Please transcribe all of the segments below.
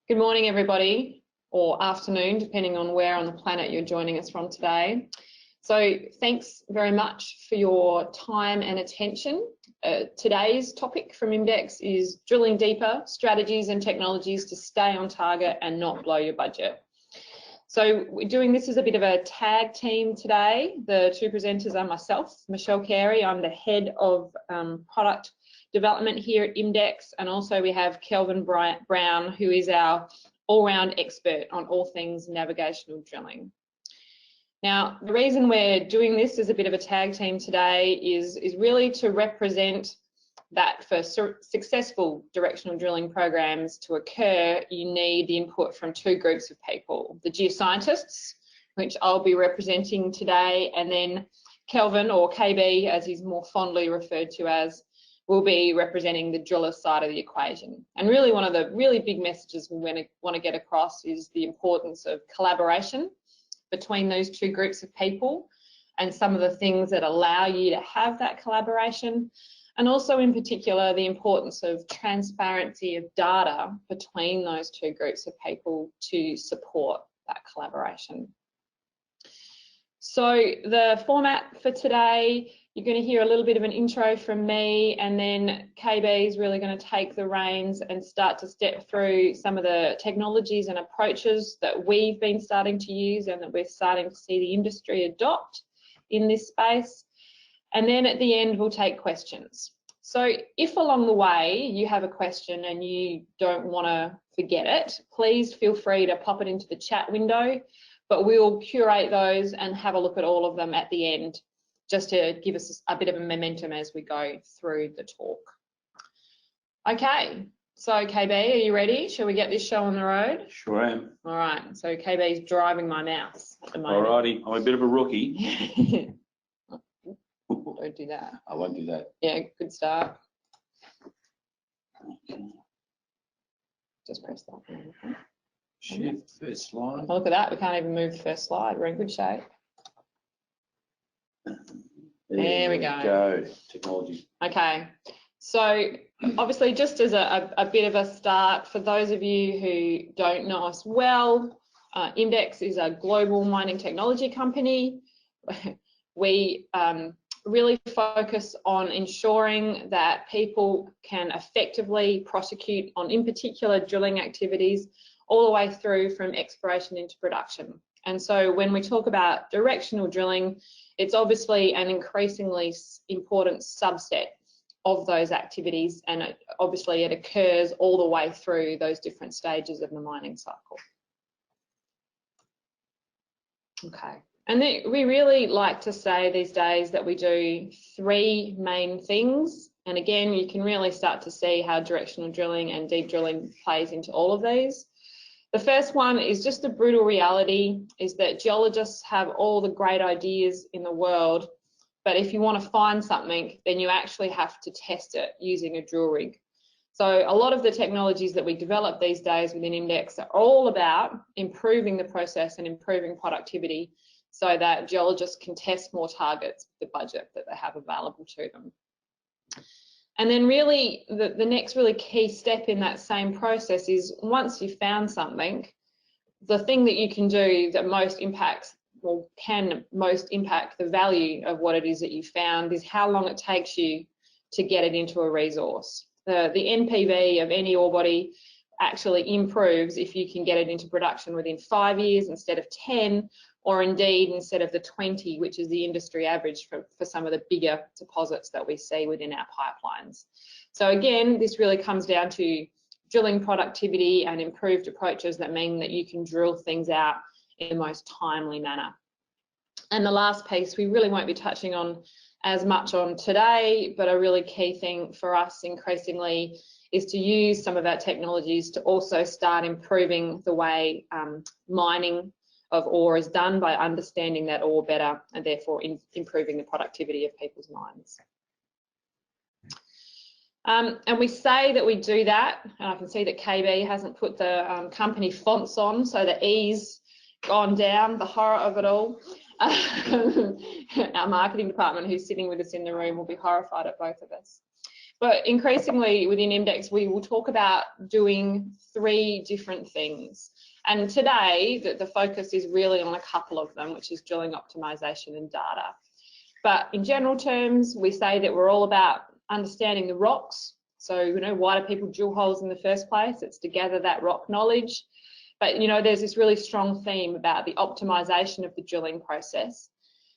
Good morning, everybody, or afternoon, depending on where on the planet you're joining us from today. So thanks very much for your time and attention. Today's topic from IMDEX is drilling deeper, strategies and technologies to stay on target and not blow your budget. So we're doing this as a bit of a tag team today. The two presenters are myself, Michelle Carey. I'm the head of product development here at IMDEX, and also we have Kelvin Brown, who is our all-round expert on all things navigational drilling. Now, the reason we're doing this as a bit of a tag team today is really to represent that for successful directional drilling programs to occur, you need the input from two groups of people: the geoscientists, which I'll be representing today, and then Kelvin, or KB as he's more fondly referred to as, will be representing the driller side of the equation. And really one of the really big messages we want to get across is the importance of collaboration between those two groups of people, and some of the things that allow you to have that collaboration, and also in particular the importance of transparency of data between those two groups of people to support that collaboration. So the format for today, you're going to hear a little bit of an intro from me, and then KB is really going to take the reins and start to step through some of the technologies and approaches that we've been starting to use and that we're starting to see the industry adopt in this space. And then at the end, we'll take questions. So if along the way you have a question and you don't want to forget it, please feel free to pop it into the chat window, but we'll curate those and have a look at all of them at the end, just to give us a bit of a momentum as we go through the talk. Okay, so KB, are you ready? Shall we get this show on the road? Sure am. All right, so KB's driving my mouse at the moment. Alrighty, I'm a bit of a rookie. Don't do that. I won't do that. Yeah, good start. Just press that one. Shift, first slide. Oh, look at that, we can't even move the first slide. We're in good shape. There we go. Technology. Okay, so obviously just as a bit of a start, for those of you who don't know us well, IMDEX is a global mining technology company. We really focus on ensuring that people can effectively prosecute on, in particular, drilling activities all the way through from exploration into production. And so when we talk about directional drilling, it's obviously an increasingly important subset of those activities, and obviously it occurs all the way through those different stages of the mining cycle. Okay, and then we really like to say these days that we do three main things, and again you can really start to see how directional drilling and deep drilling plays into all of these. The first one is just the brutal reality, is that geologists have all the great ideas in the world, but if you want to find something, then you actually have to test it using a drill rig. So a lot of the technologies that we develop these days within IMDEX are all about improving the process and improving productivity so that geologists can test more targets with the budget that they have available to them. And then really the next really key step in that same process is, once you've found something, the thing that you can do that most impacts, or can most impact the value of what it is that you found, is how long it takes you to get it into a resource. The NPV of any ore body actually improves if you can get it into production within 5 years instead of 10, or indeed instead of the 20, which is the industry average for some of the bigger deposits that we see within our pipelines. So again, this really comes down to drilling productivity and improved approaches that mean that you can drill things out in the most timely manner. And the last piece we really won't be touching on as much on today, but a really key thing for us increasingly is to use some of our technologies to also start improving the way mining of ore is done, by understanding that ore better and therefore improving the productivity of people's mines. And we say that we do that, and I can see that KB hasn't put the company fonts on, so the E's gone down, the horror of it all. Our marketing department, who's sitting with us in the room, will be horrified at both of us. But increasingly within IMDEX, we will talk about doing 3 different things. And today, the focus is really on a couple of them, which is drilling optimization and data. But in general terms, we say that we're all about understanding the rocks. So, you know, why do people drill holes in the first place? It's to gather that rock knowledge. But, you know, there's this really strong theme about the optimization of the drilling process.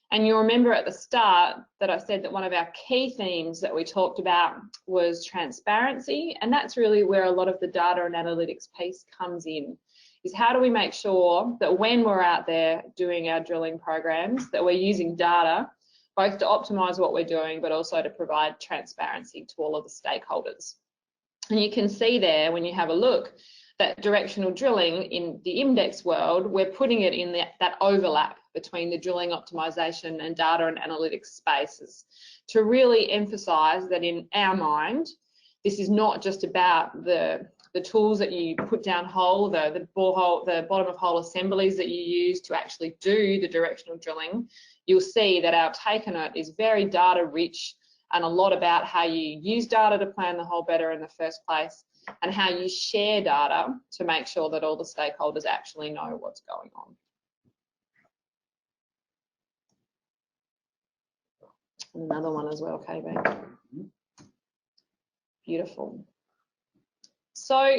And you'll remember at the start that I said that one of our key themes that we talked about was transparency. And that's really where a lot of the data and analytics piece comes in, is how do we make sure that when we're out there doing our drilling programs, that we're using data both to optimize what we're doing, but also to provide transparency to all of the stakeholders. And you can see there when you have a look that directional drilling in the IMDEX world, we're putting it in that overlap between the drilling optimization and data and analytics spaces to really emphasize that in our mind, this is not just about the tools that you put down hole, the borehole, the bottom of hole assemblies that you use to actually do the directional drilling. You'll see that our take on it is very data rich and a lot about how you use data to plan the hole better in the first place and how you share data to make sure that all the stakeholders actually know what's going on. Another one as well, KB. Beautiful. So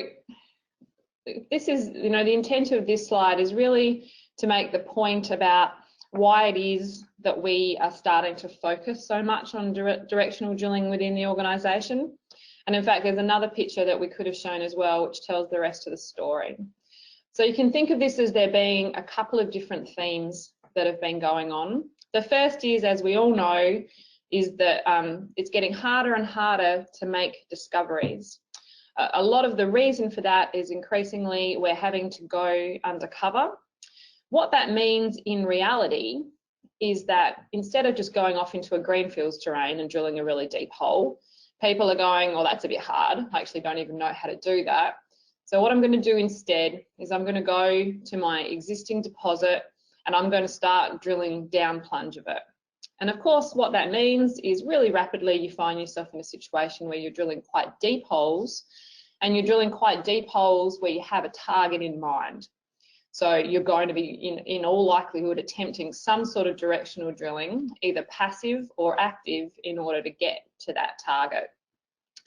this is, you know, the intent of this slide is really to make the point about why it is that we are starting to focus so much on directional drilling within the organisation. And in fact, there's another picture that we could have shown as well, which tells the rest of the story. So you can think of this as there being a couple of different themes that have been going on. The first is, as we all know, is that it's getting harder and harder to make discoveries. A lot of the reason for that is increasingly we're having to go undercover. What that means in reality is that instead of just going off into a greenfields terrain and drilling a really deep hole, people are going, oh, that's a bit hard. I actually don't even know how to do that. So what I'm going to do instead is I'm going to go to my existing deposit and I'm going to start drilling down plunge of it. And of course, what that means is really rapidly you find yourself in a situation where you're drilling quite deep holes, and you're drilling quite deep holes where you have a target in mind. So you're going to be, in all likelihood, attempting some sort of directional drilling, either passive or active, in order to get to that target.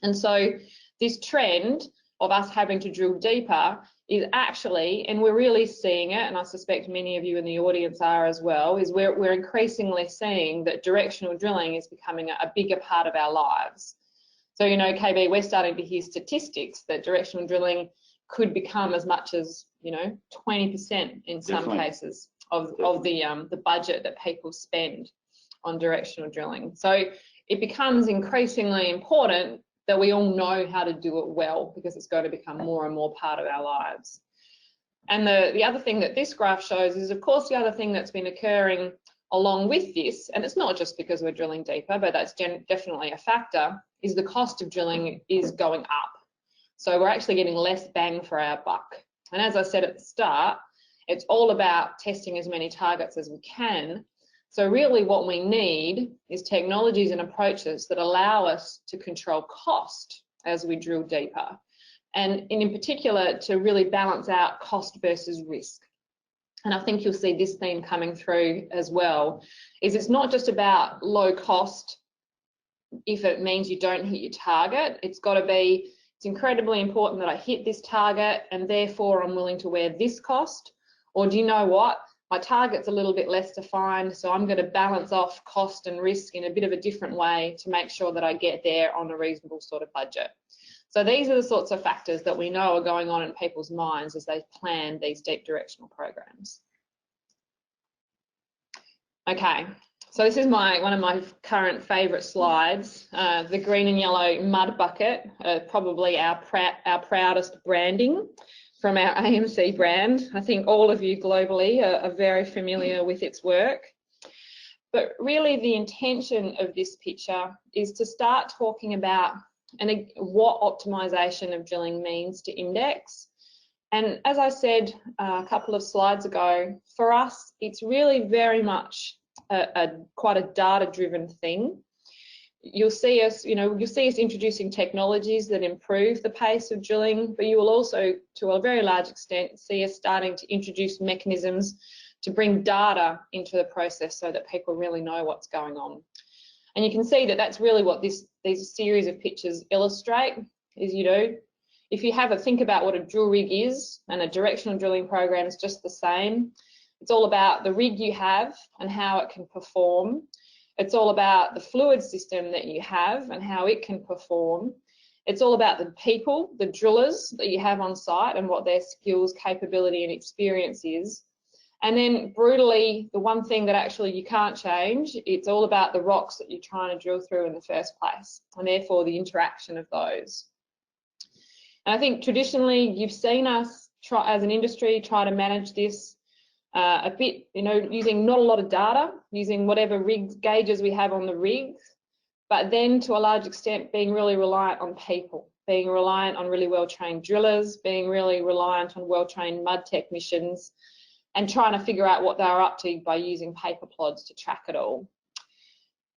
And so this trend of us having to drill deeper is actually, and we're really seeing it, and I suspect many of you in the audience are as well, is we're increasingly seeing that directional drilling is becoming a bigger part of our lives. So, you know, KB, we're starting to hear statistics that directional drilling could become as much as, you know, 20% in some cases of the budget that people spend on directional drilling. So it becomes increasingly important that we all know how to do it well, because it's going to become more and more part of our lives. And the other thing that this graph shows is, of course, the other thing that's been occurring along with this, and it's not just because we're drilling deeper, but that's definitely a factor, is the cost of drilling is going up. So we're actually getting less bang for our buck. And as I said at the start, it's all about testing as many targets as we can. So really what we need is technologies and approaches that allow us to control cost as we drill deeper. And in particular, to really balance out cost versus risk. And I think you'll see this theme coming through as well, is it's not just about low cost if it means you don't hit your target. It's got to be, it's incredibly important that I hit this target and therefore I'm willing to wear this cost. Or do you know what? My target's a little bit less defined, so I'm going to balance off cost and risk in a bit of a different way to make sure that I get there on a reasonable sort of budget. So these are the sorts of factors that we know are going on in people's minds as they plan these deep directional programs. Okay, so this is one of my current favourite slides, the green and yellow mud bucket, probably our proudest branding from our AMC brand. I think all of you globally are very familiar with its work. But really the intention of this picture is to start talking about what optimization of drilling means to IMDEX. And as I said a couple of slides ago, for us, it's really very much quite a data-driven thing. you'll see us, you'll see us introducing technologies that improve the pace of drilling, but you will also, to a very large extent, see us starting to introduce mechanisms to bring data into the process so that people really know what's going on. And you can see that that's really what these series of pictures illustrate, is, if you have a think about what a drill rig is, and a directional drilling program is just the same. It's all about the rig you have and how it can perform. It's all about the fluid system that you have and how it can perform. It's all about the people, the drillers that you have on site and what their skills, capability and experience is. And then brutally, the one thing that actually you can't change, it's all about the rocks that you're trying to drill through in the first place, and therefore the interaction of those. And I think traditionally you've seen us try, as an industry, try to manage this a bit, using not a lot of data, using whatever rig gauges we have on the rigs, but then to a large extent being really reliant on people, being reliant on really well-trained drillers, being really reliant on well-trained mud technicians, and trying to figure out what they're up to by using paper plods to track it all.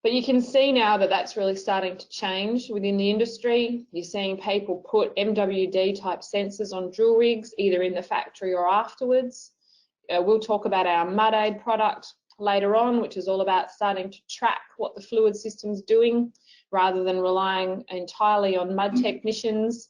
But you can see now that that's really starting to change within the industry. You're seeing people put MWD type sensors on drill rigs, either in the factory or afterwards. We'll talk about our MudAid product later on, which is all about starting to track what the fluid system's doing rather than relying entirely on mud technicians.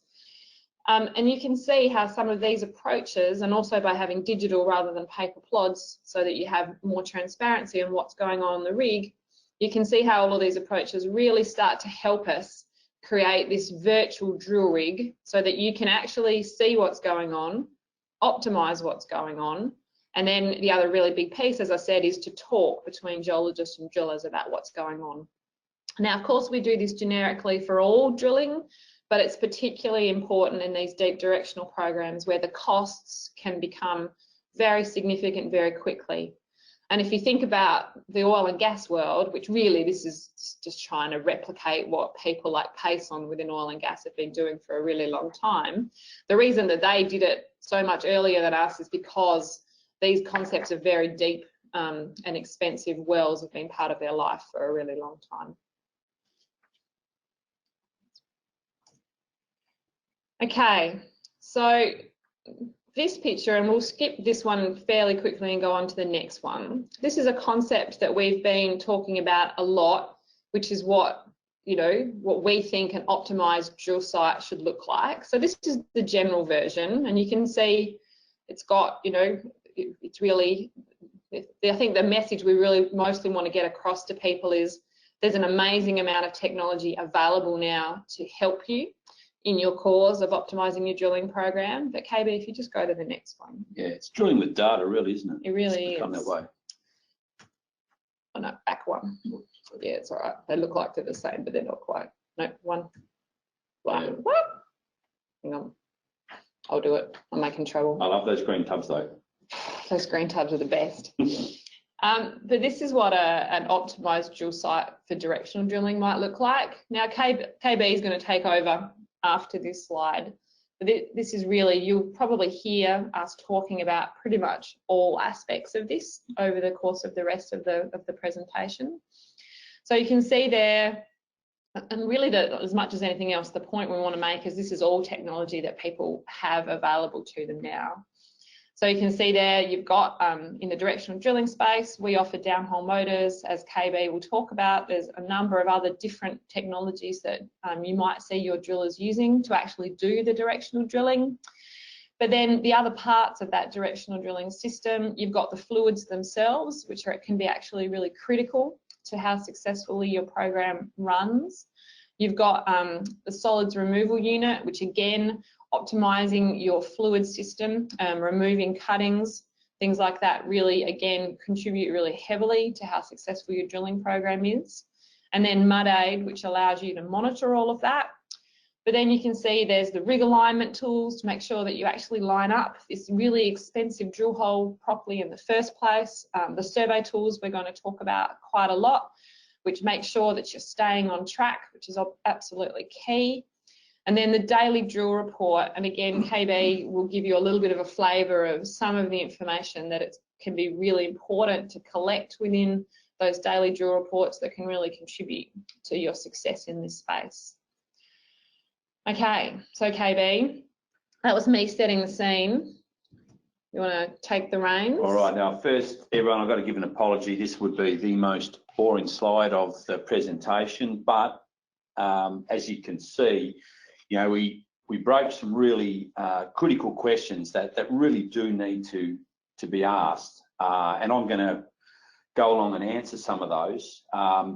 And you can see how some of these approaches, and also by having digital rather than paper plods so that you have more transparency on what's going on the rig, you can see how all of these approaches really start to help us create this virtual drill rig so that you can actually see what's going on, optimize what's going on. And then the other really big piece, as I said, is to talk between geologists and drillers about what's going on. Now, of course, we do this generically for all drilling, but it's particularly important in these deep directional programs where the costs can become very significant very quickly. And if you think about the oil and gas world, which really this is just trying to replicate what people like Payson within oil and gas have been doing for a really long time, the reason that they did it so much earlier than us is because these concepts of very deep and expensive wells have been part of their life for a really long time. Okay, so this picture, and we'll skip this one fairly quickly and go on to the next one. This is a concept that we've been talking about a lot, which is what we think an optimized drill site should look like. So this is the general version, and you can see it's got, it's really, I think the message we really mostly want to get across to people is there's an amazing amount of technology available now to help you in your cause of optimizing your drilling program. But KB, if you just go to the next one. Yeah, it's drilling with data, really, isn't it? It really it's become that way. Oh no, back one. Yeah, it's all right. They look like they're the same, but they're not quite. No, one. What? Hang on. I'll do it. I'm making trouble. I love those green tubs though. Those green tubs are the best. But this is what an optimized drill site for directional drilling might look like. Now, KB is going to take over after this slide. But this is really, you'll probably hear us talking about pretty much all aspects of this over the course of the rest of the presentation. So you can see there, and really as much as anything else, the point we want to make is this is all technology that people have available to them now. So you can see there, you've got in the directional drilling space, we offer downhole motors, as KB will talk about. There's a number of other different technologies that you might see your drillers using to actually do the directional drilling. But then the other parts of that directional drilling system, you've got the fluids themselves, which can be actually really critical to how successfully your program runs. You've got the solids removal unit, which again, optimizing your fluid system, removing cuttings, things like that really, again, contribute really heavily to how successful your drilling program is. And then MudAid, which allows you to monitor all of that. But then you can see there's the rig alignment tools to make sure that you actually line up this really expensive drill hole properly in the first place. The survey tools we're going to talk about quite a lot, which make sure that you're staying on track, which is absolutely key. And then the daily drill report, and again, KB will give you a little bit of a flavour of some of the information that it can be really important to collect within those daily drill reports that can really contribute to your success in this space. Okay, so KB, that was me setting the scene. You want to take the reins? All right, now first, everyone, I've got to give an apology. This would be the most boring slide of the presentation, but as you can see, you know, we broke some really critical questions that really do need to be asked, and I'm going to go along and answer some of those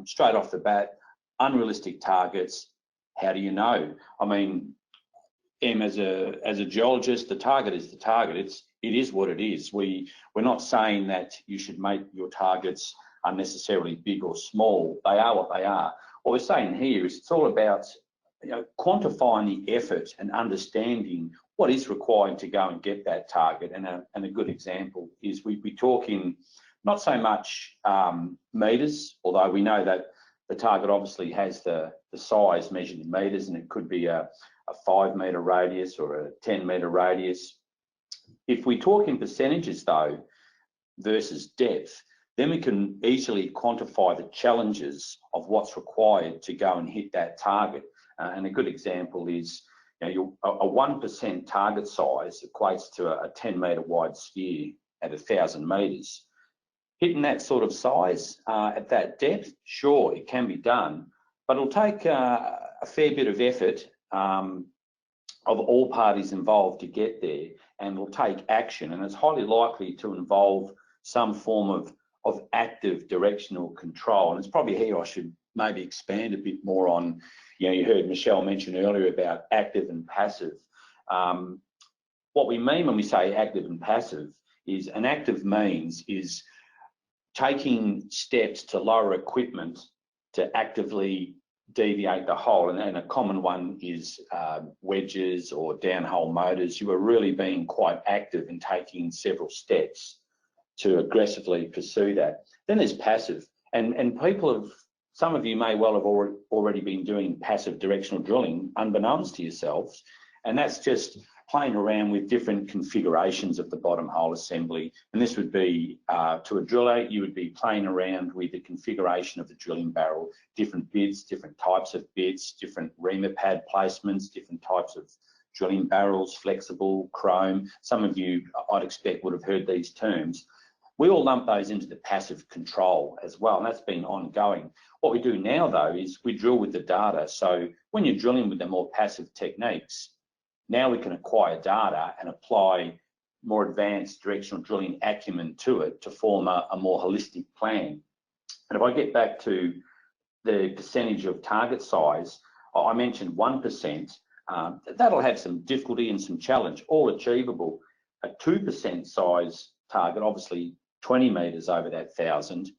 straight off the bat. Unrealistic targets. How do you know? I mean, as a geologist, the target is the target. It is what it is. We're not saying that you should make your targets unnecessarily big or small. They are what they are. What we're saying here is it's all about, you know, quantifying the effort and understanding what is required to go and get that target. And a good example is we talk in not so much meters, although we know that the target obviously has the size measured in meters, and it could be a 5 metre radius or a 10 metre radius. If we talk in percentages though, versus depth, then we can easily quantify the challenges of what's required to go and hit that target. And a good example is, you know, a 1% target size equates to a 10 metre wide sphere at 1,000 metres. Hitting that sort of size at that depth, sure, it can be done, but it'll take a fair bit of effort of all parties involved to get there, and will take action, and it's highly likely to involve some form of active directional control. And it's probably here I should maybe expand a bit more on, you know, you heard Michelle mention earlier about active and passive. What we mean when we say active and passive is, an active means is taking steps to lower equipment to actively deviate the hole, and a common one is wedges or downhole motors. You are really being quite active in taking several steps to aggressively pursue that. Then there's passive, and people have, some of you may well have already been doing passive directional drilling unbeknownst to yourselves, and that's just playing around with different configurations of the bottom hole assembly. And this would be, to a driller, you would be playing around with the configuration of the drilling barrel, different bits, different types of bits, different reamer pad placements, different types of drilling barrels, flexible, chrome. Some of you, I'd expect, would have heard these terms. We all lump those into the passive control as well, and that's been ongoing. What we do now, though, is we drill with the data. So when you're drilling with the more passive techniques, now we can acquire data and apply more advanced directional drilling acumen to it to form a more holistic plan. And if I get back to the percentage of target size, I mentioned 1%. That'll have some difficulty and some challenge, all achievable. A 2% size target, obviously 20 metres over that 1,000,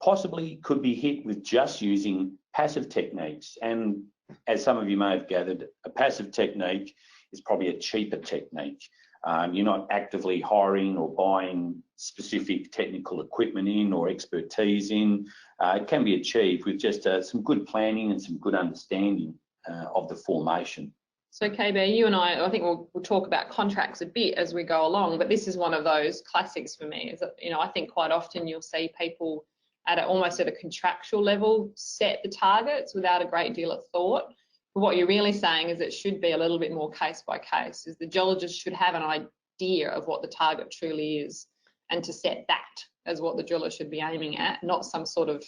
possibly could be hit with just using passive techniques. And as some of you may have gathered, a passive technique is probably a cheaper technique. You're not actively hiring or buying specific technical equipment in or expertise in. It can be achieved with just some good planning and some good understanding of the formation. So KB, you and I think we'll talk about contracts a bit as we go along, but this is one of those classics for me. Is that, you know, I think quite often you'll see people almost at a contractual level set the targets without a great deal of thought. But what you're really saying is it should be a little bit more case by case, is the geologist should have an idea of what the target truly is, and to set that as what the driller should be aiming at, not some sort of,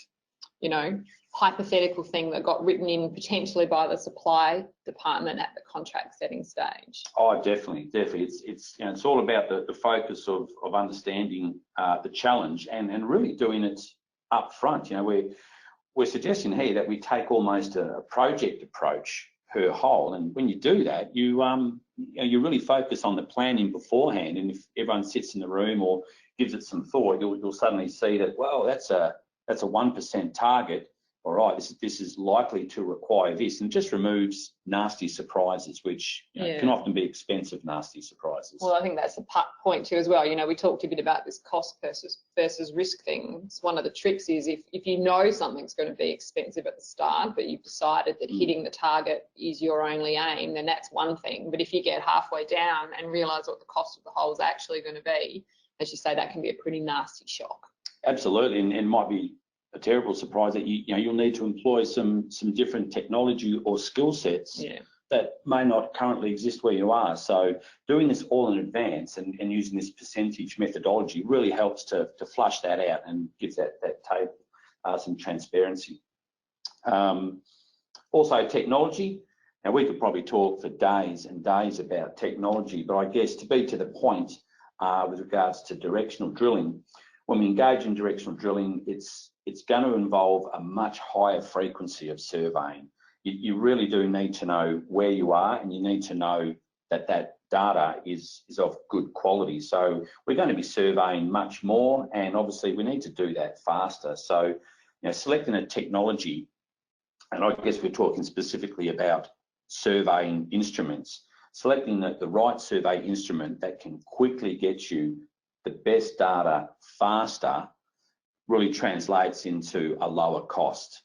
you know, hypothetical thing that got written in potentially by the supply department at the contract setting stage. Oh, definitely. It's you know, it's all about the focus of understanding the challenge and really doing it up front. You know, we're suggesting here that we take almost a project approach per hole, and when you do that, you really focus on the planning beforehand. And if everyone sits in the room or gives it some thought, you'll suddenly see that, well, that's a 1% target. All right, this is likely to require this, and just removes nasty surprises, which can often be expensive, nasty surprises. Well, I think that's the point too as well. You know, we talked a bit about this cost versus risk thing. It's one of the tricks is if you know something's going to be expensive at the start, but you've decided that hitting the target is your only aim, then that's one thing. But if you get halfway down and realise what the cost of the hole is actually going to be, as you say, that can be a pretty nasty shock. Absolutely, and might be a terrible surprise that you'll need to employ some different technology or skill sets that may not currently exist where you are. So doing this all in advance and using this percentage methodology really helps to flush that out and gives that table some transparency. Also technology. Now we could probably talk for days and days about technology, but I guess to be to the point with regards to directional drilling, when we engage in directional drilling, it's going to involve a much higher frequency of surveying. You really do need to know where you are, and you need to know that data is of good quality. So we're going to be surveying much more, and obviously we need to do that faster. So selecting a technology, and I guess we're talking specifically about surveying instruments, selecting the right survey instrument that can quickly get you the best data faster really translates into a lower cost.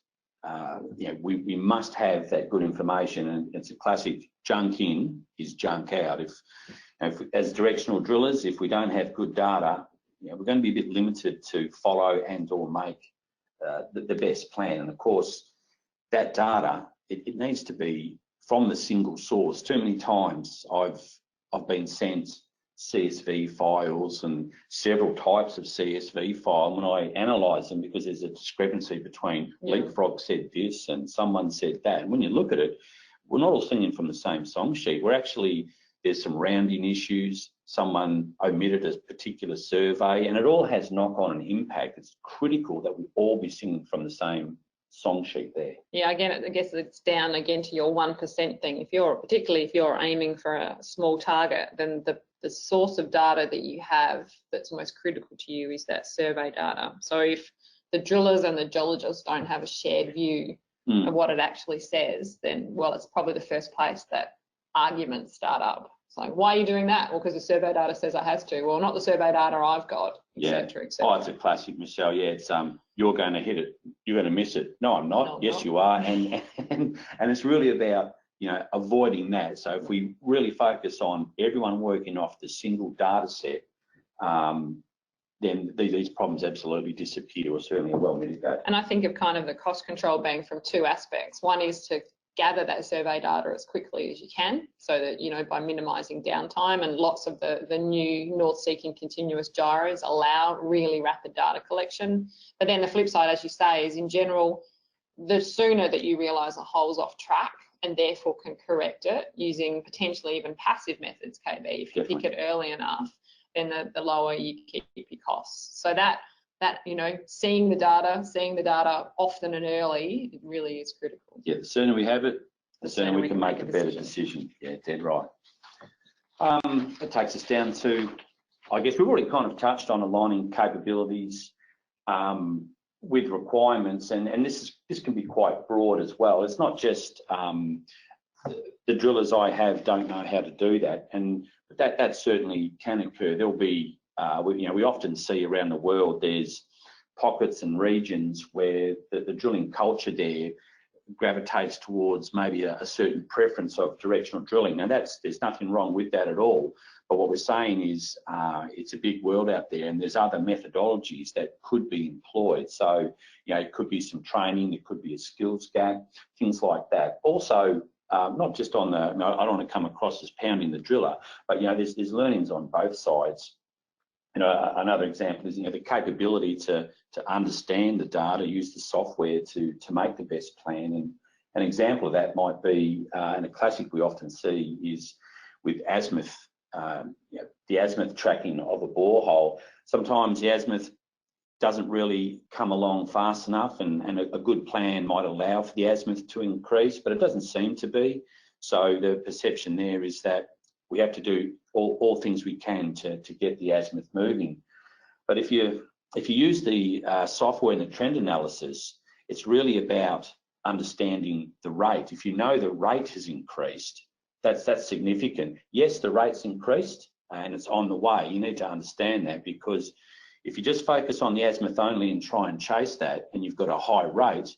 We must have that good information, and it's a classic junk in is junk out. If as directional drillers, if we don't have good data, we're going to be a bit limited to follow and or make the best plan. And of course, that data, it needs to be from the single source. Too many times I've been sent CSV files and several types of CSV file when I analyse them, because there's a discrepancy between Leapfrog said this and someone said that. And when you look at it, we're not all singing from the same song sheet. We're actually, there's some rounding issues. Someone omitted a particular survey, and it all has knock-on impact. It's critical that we all be singing from the same song sheet there. Yeah, again, I guess it's down again to your 1% thing. Particularly if you're aiming for a small target, then the source of data that you have that's most critical to you is that survey data. So if the drillers and the geologists don't have a shared view of what it actually says, then, well, it's probably the first place that arguments start up. It's like, why are you doing that? Well, because the survey data says it has to. Well, not the survey data I've got, etc., etc. Oh, it's a classic, Michelle. Yeah, it's you're going to hit it, you're going to miss it. No, I'm not. No, yes, you are. And it's really about avoiding that. So if we really focus on everyone working off the single data set, then these problems absolutely disappear, or certainly are well mitigated. And I think of kind of the cost control being from two aspects. One is to gather that survey data as quickly as you can, so that by minimising downtime, and lots of the new north-seeking continuous gyros allow really rapid data collection. But then the flip side, as you say, is in general, the sooner that you realise a hole's off track and therefore can correct it using potentially even passive methods, KB, if you pick it early enough, then the lower you keep your costs. So that seeing the data often and early, it really is critical. Yeah, the sooner we have it, the sooner we can make a better decision. Yeah, dead right. That takes us down to, I guess we've already kind of touched on aligning capabilities with requirements, and this can be quite broad as well. It's not just the drillers I have don't know how to do that, and that certainly can occur. There'll be we often see around the world there's pockets and regions where the drilling culture there gravitates towards maybe a certain preference of directional drilling. Now there's nothing wrong with that at all, but what we're saying is it's a big world out there, and there's other methodologies that could be employed. So it could be some training, it could be a skills gap, things like that. Also, not just on I don't want to come across as pounding the driller, but there's learnings on both sides. Another example is the capability to understand the data, use the software to make the best plan. And an example of that might be, and a classic we often see is with azimuth, the azimuth tracking of a borehole. Sometimes the azimuth doesn't really come along fast enough, and a good plan might allow for the azimuth to increase, but it doesn't seem to be. So the perception there is that we have to do all things we can to get the azimuth moving. But if you use the software and the trend analysis, it's really about understanding the rate. If you know the rate has increased, that's significant. Yes, the rate's increased and it's on the way. You need to understand that, because if you just focus on the azimuth only and try and chase that, and you've got a high rate,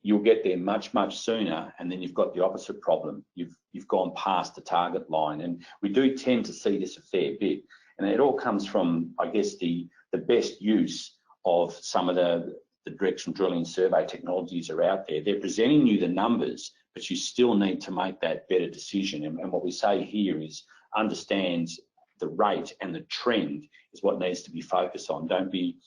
you'll get there much, much sooner, and then you've got the opposite problem. You've gone past the target line, and we do tend to see this a fair bit, and it all comes from, I guess, the best use of some of the directional drilling survey technologies are out there. They're presenting you the numbers, but you still need to make that better decision. And what we say here is understand the rate and the trend is what needs to be focused on. Don't be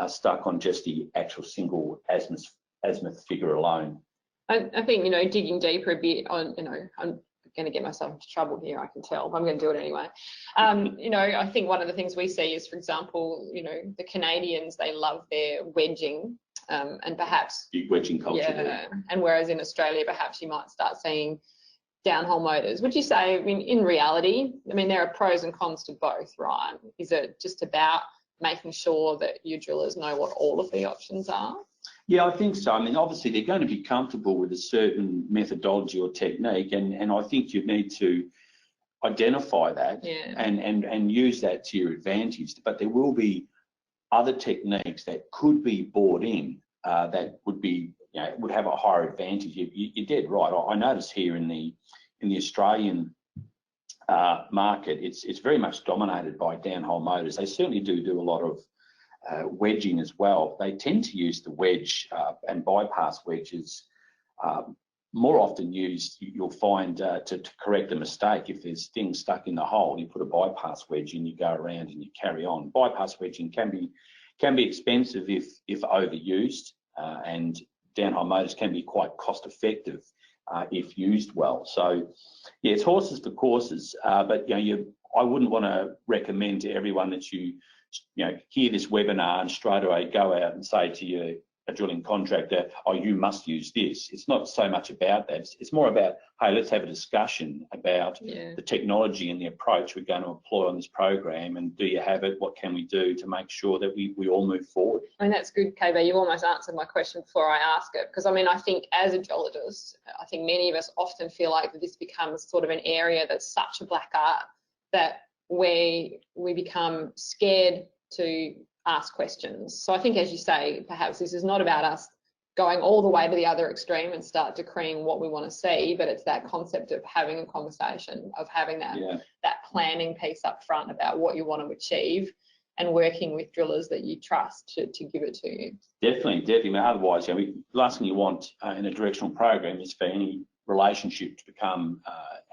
stuck on just the actual single azimuth figure alone. I think, digging deeper a bit on, I'm going to get myself into trouble here, I can tell, but I'm going to do it anyway. I think one of the things we see is, for example, the Canadians, they love their wedging, and perhaps big wedging culture. Yeah, there. And whereas in Australia, perhaps you might start seeing downhole motors. Would you say, in reality, there are pros and cons to both, right? Is it just about making sure that your drillers know what all of the options are? Yeah, I think so. Obviously they're going to be comfortable with a certain methodology or technique, and I think you need to identify that and use that to your advantage. But there will be other techniques that could be brought in that would be, would have a higher advantage. You're dead right. I notice here in the Australian market, it's very much dominated by downhole motors. They certainly do a lot of wedging as well. They tend to use the wedge and bypass wedges more often used, you'll find, to correct a mistake. If there's things stuck in the hole, you put a bypass wedge in, you go around and you carry on. Bypass wedging can be expensive if overused, and downhole motors can be quite cost effective if used well. So yeah, it's horses for courses, but I wouldn't want to recommend to everyone that you hear this webinar and straight away go out and say to a drilling contractor, oh, you must use this. It's not so much about that. It's more about, hey, let's have a discussion about the technology and the approach we're going to employ on this program, and do you have it? What can we do to make sure that we all move forward? That's good, KB. You almost answered my question before I ask it, because I think as a geologist, I think many of us often feel like this becomes sort of an area that's such a black art that we become scared to ask questions. So I think, as you say, perhaps this is not about us going all the way to the other extreme and start decreeing what we want to see, but it's that concept of having a conversation, of having that planning piece up front about what you want to achieve, and working with drillers that you trust to give it to you. Definitely. Otherwise, the last thing you want in a directional program is for any relationship to become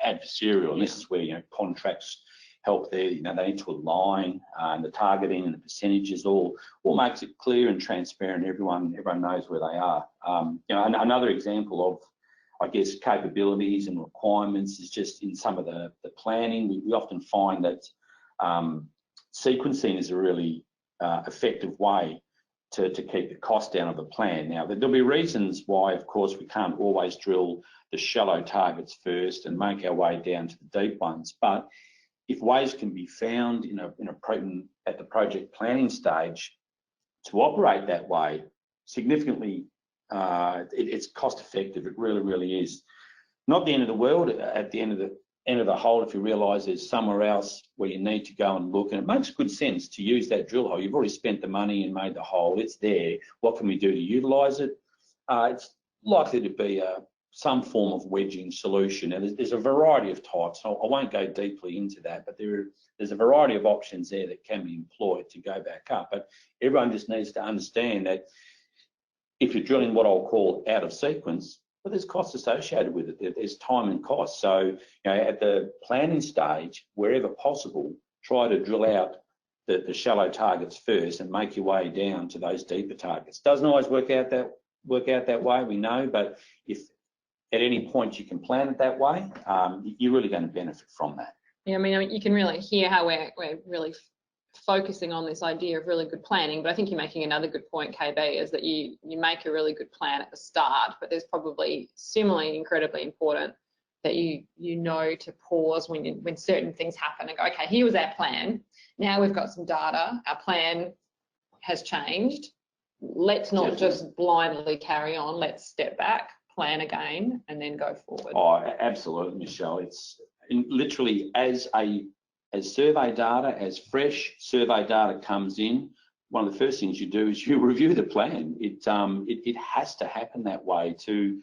adversarial, and this is where contracts help there. They need to align, and the targeting and the percentages all makes it clear and transparent. Everyone knows where they are. Another example of, I guess, capabilities and requirements is just in some of the planning. We often find that sequencing is a really effective way to keep the cost down of the plan. Now, there'll be reasons why, of course, we can't always drill the shallow targets first and make our way down to the deep ones, but if ways can be found at the project planning stage to operate that way, significantly, it's cost effective. It really is. Not the end of the world at the end of the hole if you realise there's somewhere else where you need to go and look, and it makes good sense to use that drill hole. You've already spent the money and made the hole. It's there. What can we do to utilise it? It's likely to be some form of wedging solution. And there's a variety of types. I won't go deeply into that, but there's a variety of options there that can be employed to go back up. But everyone just needs to understand that if you're drilling what I'll call out of sequence, well, there's costs associated with it. There's time and cost. So, at the planning stage, wherever possible, try to drill out the shallow targets first and make your way down to those deeper targets. Doesn't always work out that way, we know, but if at any point you can plan it that way, you're really going to benefit from that. Yeah, you can really hear how we're really focusing on this idea of really good planning, but I think you're making another good point, KB, is that you make a really good plan at the start, but there's probably similarly incredibly important that you know to pause when certain things happen and go, okay, here was our plan. Now we've got some data. Our plan has changed. Let's not just blindly carry on. Let's step back, plan again, and then go forward. Oh, absolutely, Michelle. It's literally as survey data, as fresh survey data comes in, one of the first things you do is you review the plan. It has to happen that way to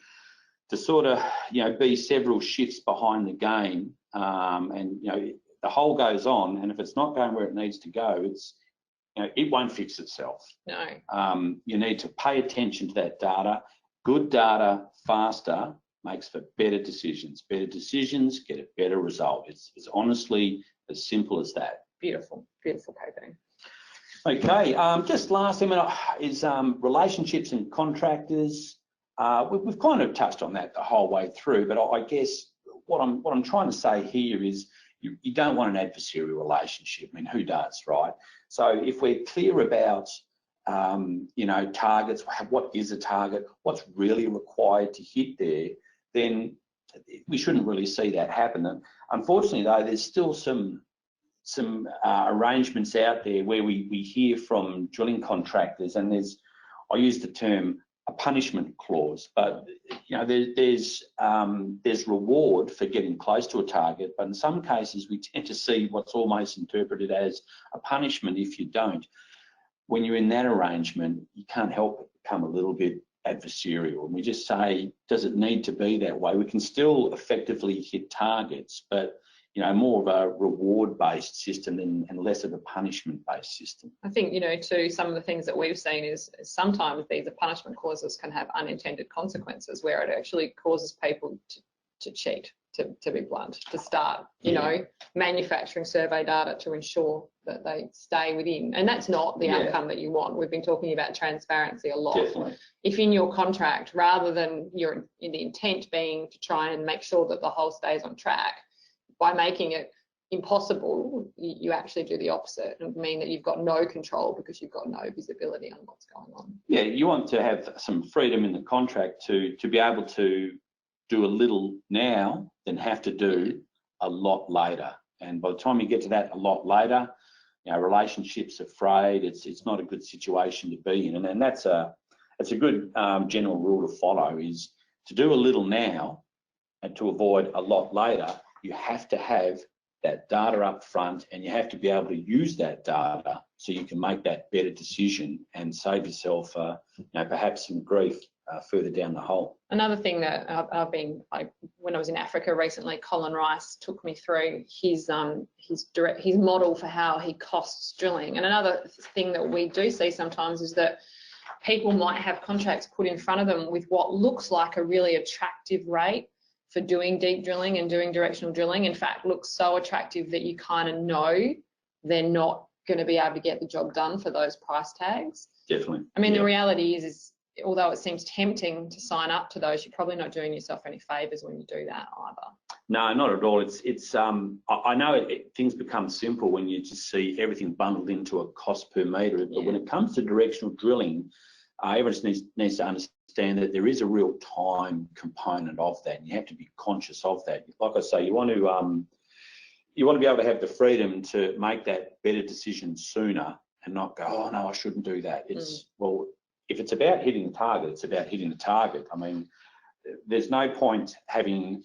sort of be several shifts behind the game, and the hole goes on, and if it's not going where it needs to go, it won't fix itself. No. You need to pay attention to that data. Good data, faster, makes for better decisions. Better decisions get a better result. It's honestly as simple as that. Beautiful, beautiful, Kelvin. Okay, just last thing is relationships and contractors. We've kind of touched on that the whole way through, but I guess what I'm trying to say here is you don't want an adversarial relationship. I mean, who does, right? So if we're clear about targets, what is a target, what's really required to hit there, then we shouldn't really see that happen. And unfortunately, though, there's still some arrangements out there where we hear from drilling contractors, and I use the term a punishment clause, but there's reward for getting close to a target, but in some cases we tend to see what's almost interpreted as a punishment if you don't. When you're in that arrangement, you can't help but become a little bit adversarial, and we just say, does it need to be that way? We can still effectively hit targets, but more of a reward-based system and less of a punishment-based system. I think, too, some of the things that we've seen is sometimes these punishment clauses can have unintended consequences where it actually causes people to cheat, to be blunt, to start, manufacturing survey data to ensure that they stay within. And that's not the outcome that you want. We've been talking about transparency a lot. Definitely. If in your contract, rather than the intent being to try and make sure that the whole stays on track, by making it impossible, you actually do the opposite and mean that you've got no control because you've got no visibility on what's going on. Yeah, you want to have some freedom in the contract to be able to do a little now than have to do a lot later. And by the time you get to that a lot later, relationships are frayed. It's not a good situation to be in. And that's a good general rule to follow, is to do a little now and to avoid a lot later. You have to have that data up front, and you have to be able to use that data so you can make that better decision and save yourself, perhaps some grief further down the hole. Another thing that when I was in Africa recently, Colin Rice took me through his model for how he costs drilling. And another thing that we do see sometimes is that people might have contracts put in front of them with what looks like a really attractive rate for doing deep drilling and doing directional drilling. In fact, looks so attractive that you kind of know they're not going to be able to get the job done for those price tags. Definitely. I mean, the reality is although it seems tempting to sign up to those, you're probably not doing yourself any favours when you do that either. No, not at all. I know things become simple when you just see everything bundled into a cost per metre, but when it comes to directional drilling, everyone needs to understand that there is a real time component of that, and you have to be conscious of that. Like I say, you want to be able to have the freedom to make that better decision sooner and not go, oh no, I shouldn't do that. Well, if it's about hitting the target, it's about hitting the target. I mean, there's no point having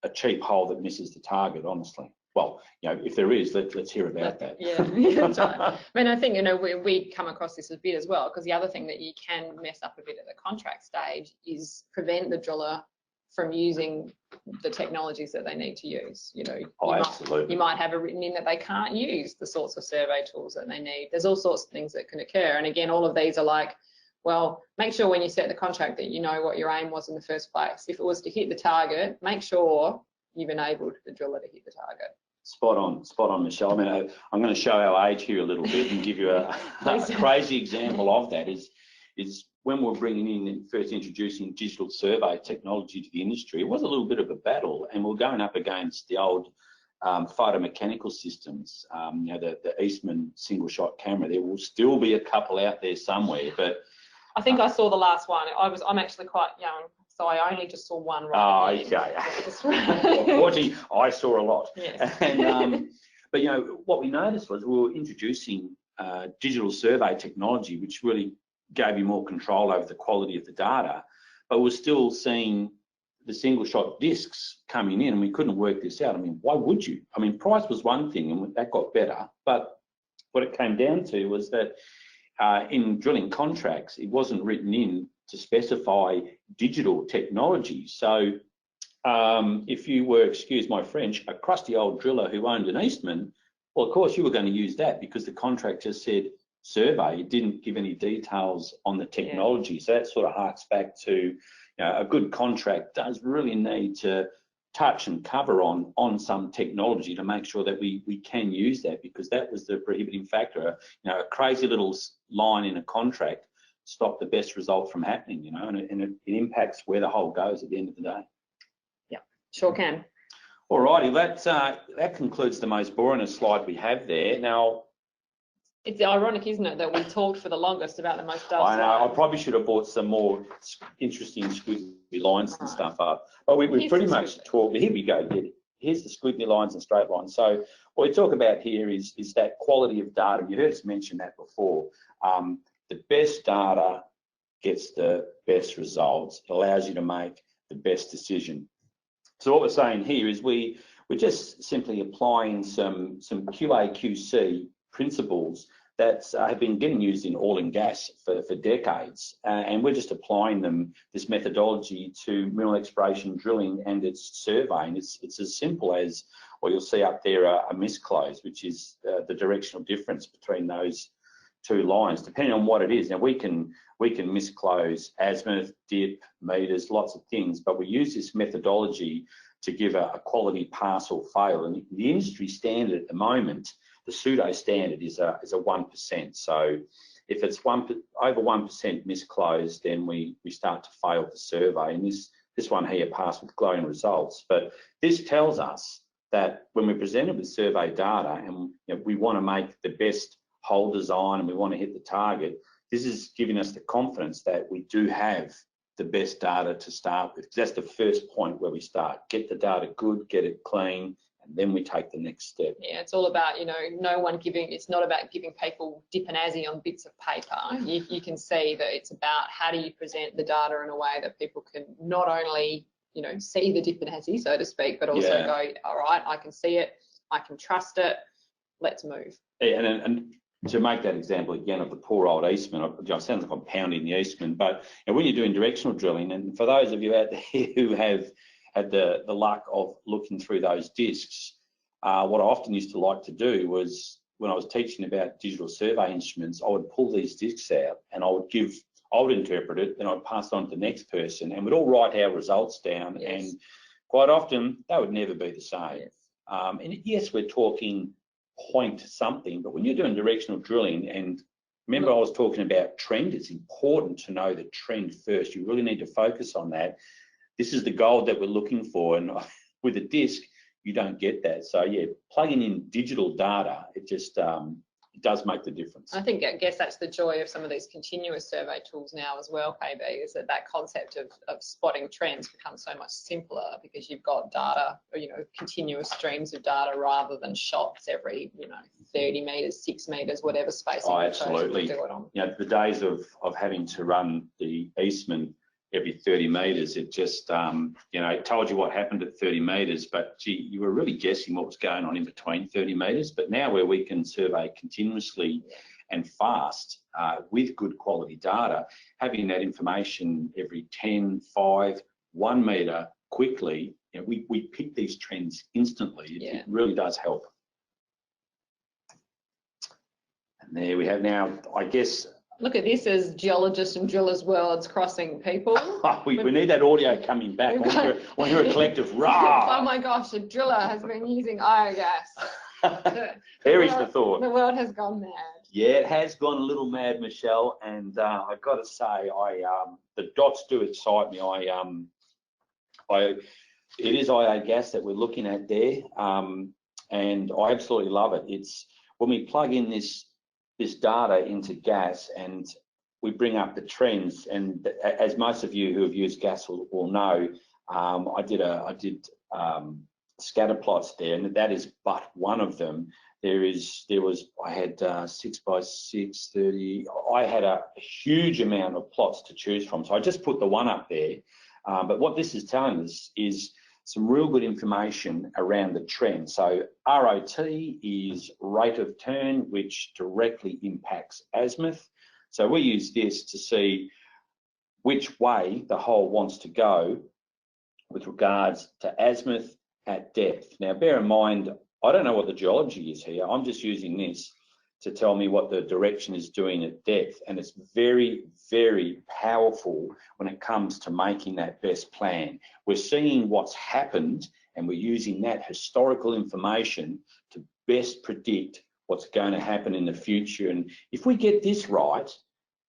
a cheap hole that misses the target, honestly. Well, if there is, let's hear about that. Yeah, I mean, I think, we come across this a bit as well, because the other thing that you can mess up a bit at the contract stage is prevent the driller from using the technologies that they need to use. Absolutely. You might have it written in that they can't use the sorts of survey tools that they need. There's all sorts of things that can occur. And again, all of these are like, well, make sure when you set the contract that you know what your aim was in the first place. If it was to hit the target, make sure you've enabled the driller to hit the target. Spot on, Michelle. I mean, I'm going to show our age here a little bit and give you a crazy example of that. Is when we're bringing in and first introducing digital survey technology to the industry, it was a little bit of a battle, and we're going up against the old photomechanical systems. The Eastman single shot camera. There will still be a couple out there somewhere, but I think I saw the last one. I'm actually quite young, so I only just saw one right here. Okay. Unfortunately, I saw a lot. Yes. And, but what we noticed was we were introducing digital survey technology, which really gave you more control over the quality of the data, but we're still seeing the single shot discs coming in, and we couldn't work this out. I mean, why would you? I mean, price was one thing, and that got better, but what it came down to was that in drilling contracts, it wasn't written in to specify digital technology. So if you were, excuse my French, a crusty old driller who owned an Eastman, well, of course you were going to use that because the contract just said survey, it didn't give any details on the technology. So that sort of harks back to, you know, a good contract does really need to touch and cover on some technology to make sure that we can use that, because that was the prohibiting factor. You know, a crazy little line in a contract stopped the best result from happening, you know, and it impacts where the whole goes at the end of the day. Yeah, sure can. All righty, that concludes the most boring slide we have there. Now, it's ironic, isn't it, that we talked for the longest about the most dull I know, slide. I probably should have brought some more interesting squiggly lines and stuff up. But we pretty much talked, here we go, here's the squiggly lines and straight lines. So what we talk about here is that quality of data. You heard us mention that before. The best data gets the best results. It allows you to make the best decision. So what we're saying here is we're just simply applying some QA/QC principles that have been getting used in oil and gas for decades, and we're just applying this methodology to mineral exploration drilling and its surveying. It's as simple as, well, you'll see up there a misclose, which is the directional difference between those two lines, depending on what it is. Now we can misclose azimuth, dip, meters, lots of things, but we use this methodology to give a quality pass or fail. And the industry standard at the moment, the pseudo standard is a 1%. So if it's over 1% misclosed, then we start to fail the survey. And this one here passed with glowing results. But this tells us that when we're presented with survey data and, you know, we want to make the best hole design and we want to hit the target, this is giving us the confidence that we do have the best data to start with. That's the first point where we start. Get the data good, get it clean, and then we take the next step. Yeah, it's all about, you know, it's not about giving people dip and azzy on bits of paper. You can see that it's about how do you present the data in a way that people can not only, you know, see the dip and azzy, so to speak, but also go, all right, I can see it, I can trust it, let's move. Yeah, and to make that example again of the poor old Eastman, it sounds like I'm pounding the Eastman, but, you know, when you're doing directional drilling, and for those of you out there who have had the luck of looking through those discs, what I often used to like to do was, when I was teaching about digital survey instruments, I would pull these discs out and I would interpret it, then I'd pass it on to the next person, and we'd all write our results down. Yes. And quite often they would never be the same. Yes. And yes, we're talking point something, but when you're doing directional drilling, and remember I was talking about trend, it's important to know the trend first. You really need to focus on that. This is the gold that we're looking for, and with a disc you don't get that. So yeah, plugging in digital data, it just it does make the difference. I guess that's the joy of some of these continuous survey tools now as well, KB, is that concept of spotting trends becomes so much simpler because you've got data, or, you know, continuous streams of data rather than shots every, you know, 30 meters, 6 meters, whatever spacing. Oh, absolutely. Do it on. You know, the days of having to run the Eastman every 30 meters, it just, you know, it told you what happened at 30 meters, but gee, you were really guessing what was going on in between 30 meters. But now where we can survey continuously and fast with good quality data, having that information every 10, 5, 1 meter quickly, you know, we pick these trends instantly. It really does help. And there we have now, I guess. Look at this as geologists and drillers' worlds crossing, people. we need that audio coming back. When you're a collective, rah! Oh my gosh, a driller has been using biogas. Perish the thought. The world has gone mad. Yeah, it has gone a little mad, Michelle, and I've got to say, the dots do excite me. It is IA gas that we're looking at there, and I absolutely love it. It's when we plug in this data into gas and we bring up the trends, and as most of you who have used gas will know, I did scatter plots there, and that is but one of them. I had 6 by 6, 30. I had a huge amount of plots to choose from, so I just put the one up there. But what this is telling us is some real good information around the trend. So ROT is rate of turn, which directly impacts azimuth. So we use this to see which way the hole wants to go with regards to azimuth at depth. Now, bear in mind, I don't know what the geology is here. I'm just using this to tell me what the direction is doing at depth. And it's very, very powerful when it comes to making that best plan. We're seeing what's happened and we're using that historical information to best predict what's going to happen in the future. And if we get this right,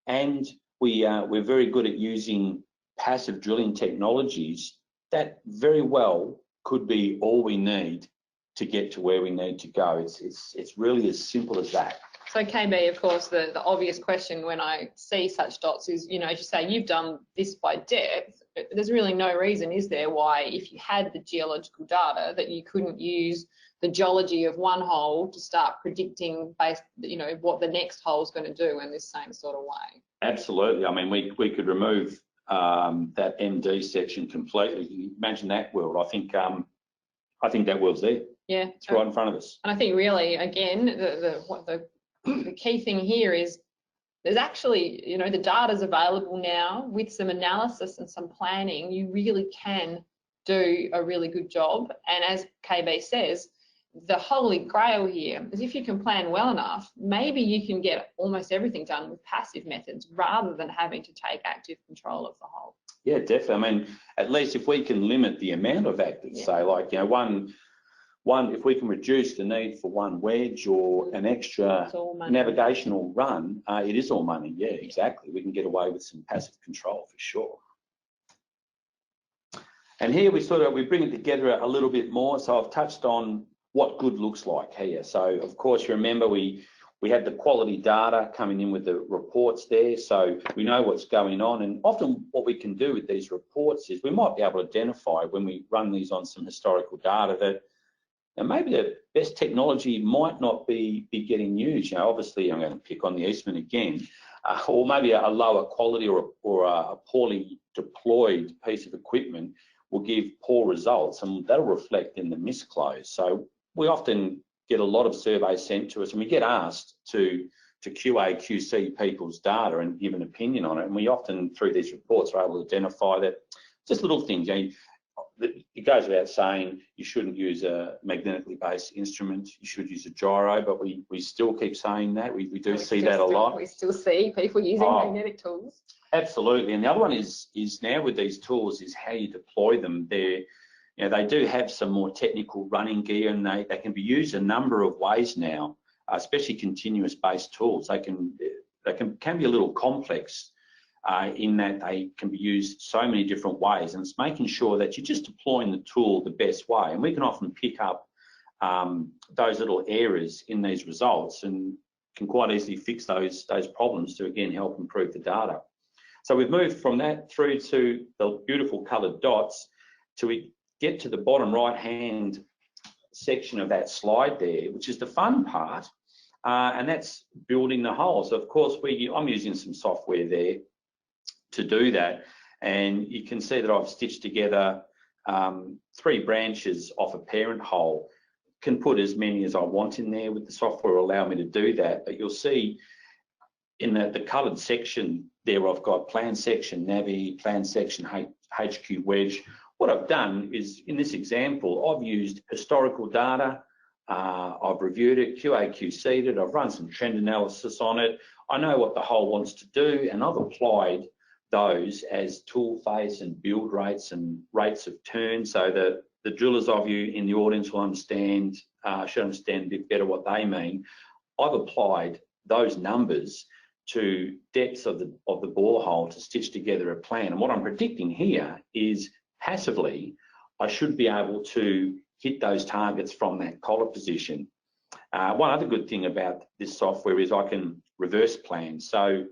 and we're very good at using passive drilling technologies, that very well could be all we need to get to where we need to go. It's really as simple as that. So KB, of course, the obvious question when I see such dots is, you know, as you say, you've done this by depth. There's really no reason, is there, why if you had the geological data that you couldn't use the geology of one hole to start predicting based, you know, what the next hole is going to do in this same sort of way? Absolutely. I mean, we could remove that MD section completely. Imagine that world. I think that world's there. Yeah, it's right in front of us. And I think really, again, the key thing here is there's actually, you know, the data's available now. With some analysis and some planning, you really can do a really good job. And as KB says, the holy grail here is if you can plan well enough, maybe you can get almost everything done with passive methods rather than having to take active control of the hole. Yeah, definitely. I mean, at least if we can limit the amount of active, say like, you know, one, if we can reduce the need for one wedge or an extra navigational run, it is all money. Yeah, exactly. We can get away with some passive control for sure. And here we bring it together a little bit more. So I've touched on what good looks like here. So of course, you remember we had the quality data coming in with the reports there, so we know what's going on. And often what we can do with these reports is we might be able to identify when we run these on some historical data that and maybe the best technology might not be getting used. You know, obviously I'm going to pick on the Eastman again, or maybe a lower quality or a poorly deployed piece of equipment will give poor results, and that'll reflect in the misclose. So we often get a lot of surveys sent to us, and we get asked to QA, QC people's data and give an opinion on it. And we often, through these reports, are able to identify that just little things. You know, it goes without saying you shouldn't use a magnetically based instrument. You should use a gyro, but we still keep saying that. We do see that a lot. We still see people using magnetic tools. Absolutely. And the other one is now with these tools is how you deploy them. You know, they do have some more technical running gear, and they can be used a number of ways now, especially continuous based tools. They can be a little complex in that they can be used so many different ways, and it's making sure that you're just deploying the tool the best way. And we can often pick up those little errors in these results and can quite easily fix those problems to again help improve the data. So we've moved from that through to the beautiful coloured dots till we get to the bottom right hand section of that slide there, which is the fun part, and that's building the hole. So of course I'm using some software there to do that, and you can see that I've stitched together 3 branches off a parent hole. Can put as many as I want in there with the software, will allow me to do that, but you'll see in the coloured section there I've got plan section Navi, plan section HQ wedge. What I've done is, in this example, I've used historical data, I've reviewed it, QA, QC'd it, I've run some trend analysis on it, I know what the hole wants to do, and I've applied those as tool face and build rates and rates of turn, so that the drillers of you in the audience will should understand a bit better what they mean. I've applied those numbers to depths of the borehole to stitch together a plan. And what I'm predicting here is passively, I should be able to hit those targets from that collar position. One other good thing about this software is I can reverse plan. So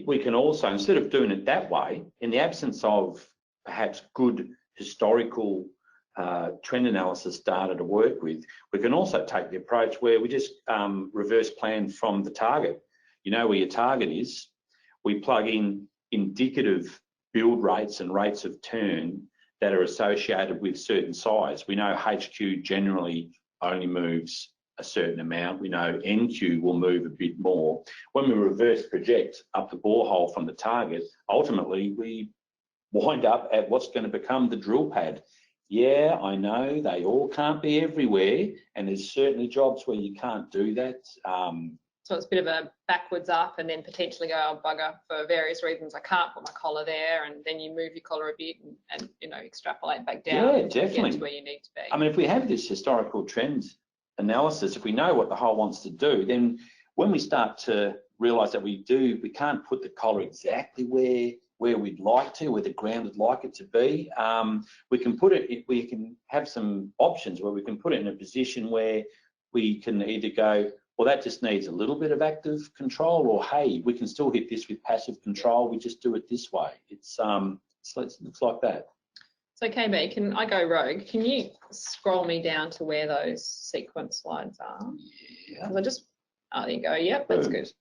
we can also, instead of doing it that way, in the absence of perhaps good historical trend analysis data to work with, we can also take the approach where we just reverse plan from the target. You know where your target is, we plug in indicative build rates and rates of turn that are associated with certain size. We know HQ generally only moves a certain amount. We know NQ will move a bit more. When we reverse project up the borehole from the target, ultimately we wind up at what's going to become the drill pad Yeah, I know they all can't be everywhere, and there's certainly jobs where you can't do that. So it's a bit of a backwards up and then potentially go, oh, bugger, for various reasons, I can't put my collar there, and then you move your collar a bit and you know, extrapolate back down Yeah, to definitely. get to where you need to be. I mean, if we have this historical trend analysis, if we know what the hull wants to do, then when we start to realise that we can't put the collar exactly where we'd like to, where the ground would like it to be, we can have some options where we can put it in a position where we can either go, well, that just needs a little bit of active control, or hey, we can still hit this with passive control, we just do it this way. It looks like that. So KB, can I go rogue? Can you scroll me down to where those sequence slides are? Yeah. Oh, there you go. Yep, that's good.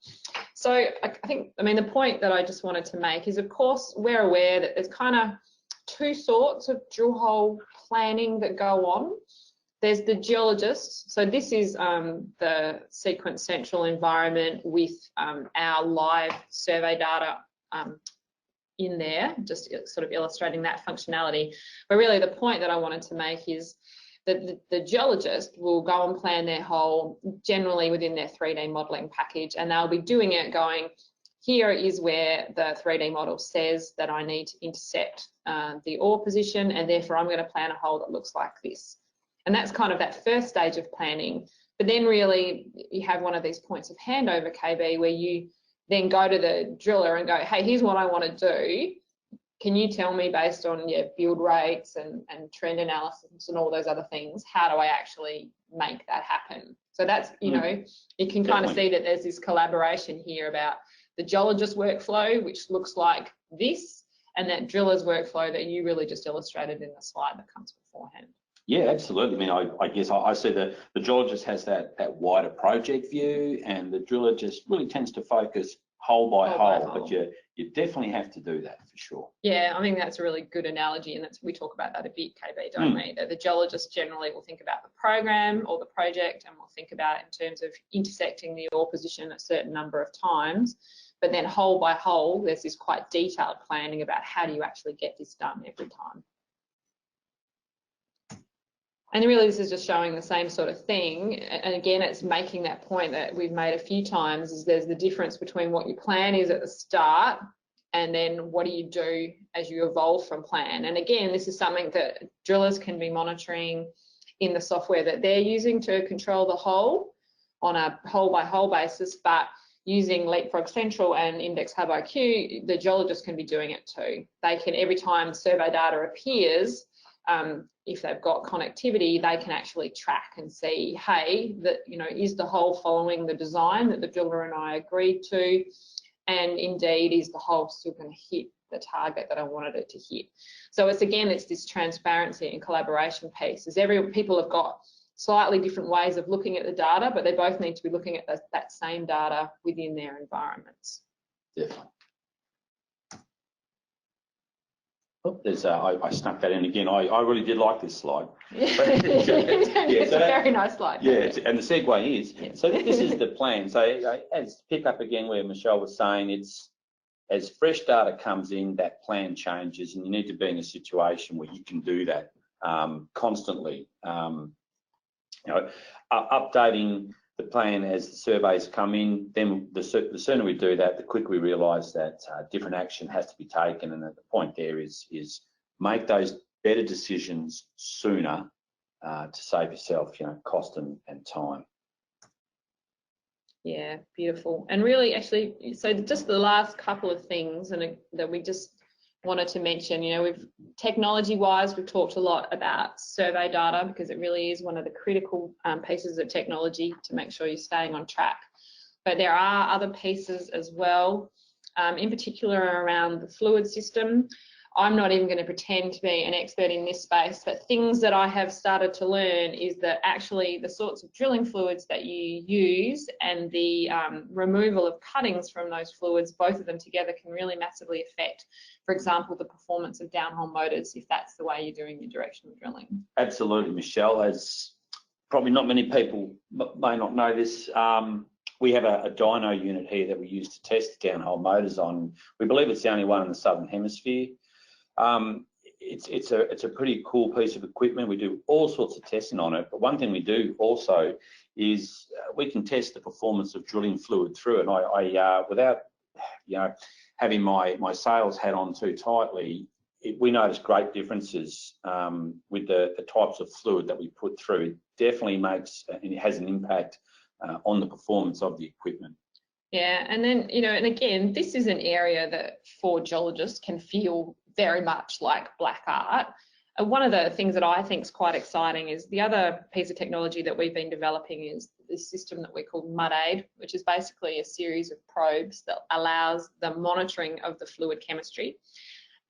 So I mean, the point that I just wanted to make is, of course, we're aware that there's kind of two sorts of drill hole planning that go on. There's the geologists. So this is the Sequence Central environment with our live survey data in there, just sort of illustrating that functionality. But really the point that I wanted to make is that the geologist will go and plan their hole generally within their 3D modelling package, and they'll be doing it going, here is where the 3D model says that I need to intercept the ore position, and therefore I'm going to plan a hole that looks like this. And that's kind of that first stage of planning. But then really you have one of these points of handover, KB, where you then go to the driller and go, hey, here's what I want to do. Can you tell me, based on your build rates and trend analysis and all those other things, how do I actually make that happen? So that's, you know, you can kind of see that there's this collaboration here about the geologist workflow, which looks like this, and that driller's workflow that you really just illustrated in the slide that comes beforehand. Yeah, absolutely. I mean, I guess I see the geologist has that wider project view, and the driller just really tends to focus hole by hole. But you definitely have to do that for sure. Yeah, I think that's a really good analogy, and we talk about that a bit, KB, don't we? That the geologist generally will think about the program or the project, and will think about it in terms of intersecting the ore position a certain number of times. But then hole by hole, there's this quite detailed planning about how do you actually get this done every time. And really this is just showing the same sort of thing. And again, it's making that point that we've made a few times, is there's the difference between what your plan is at the start and then what do you do as you evolve from plan. And again, this is something that drillers can be monitoring in the software that they're using to control the hole on a hole by hole basis, but using Leapfrog Central and IMDEX Hub IQ, the geologists can be doing it too. They can, every time survey data appears, if they've got connectivity, they can actually track and see, hey, that, you know, is the hole following the design that the driller and I agreed to, and indeed is the hole still going to hit the target that I wanted it to hit. So it's, again, it's this transparency and collaboration piece. People have got slightly different ways of looking at the data, but they both need to be looking at that same data within their environments. Definitely. Oh, there's I snuck that in again. I really did like this slide. It's a very nice slide. Yeah, and the segue is, so this is the plan. So as pick up again where Michelle was saying, it's as fresh data comes in, that plan changes, and you need to be in a situation where you can do that constantly. You know, updating the plan as the surveys come in, then the sooner we do that, the quicker we realise that different action has to be taken. And the point there is make those better decisions sooner to save yourself, you know, cost and time. Yeah, beautiful. And really, actually, so just the last couple of things that we just wanted to mention, you know, technology-wise, we've talked a lot about survey data because it really is one of the critical pieces of technology to make sure you're staying on track. But there are other pieces as well, in particular around the fluid system. I'm not even going to pretend to be an expert in this space, but things that I have started to learn is that actually the sorts of drilling fluids that you use and the removal of cuttings from those fluids, both of them together can really massively affect, for example, the performance of downhole motors if that's the way you're doing your directional drilling. Absolutely, Michelle. As probably not many people may not know this, we have a dyno unit here that we use to test downhole motors on. We believe it's the only one in the Southern Hemisphere. it's a pretty cool piece of equipment. We do all sorts of testing on it, but one thing we do also is we can test the performance of drilling fluid through it. I without having my sales hat on too tightly, we notice great differences with the types of fluid that we put through. It definitely makes and it has an impact on the performance of the equipment. Yeah, and then, and again, this is an area that for geologists can feel very much like black art. One of the things that I think is quite exciting is the other piece of technology that we've been developing is this system that we call MudAid, which is basically a series of probes that allows the monitoring of the fluid chemistry.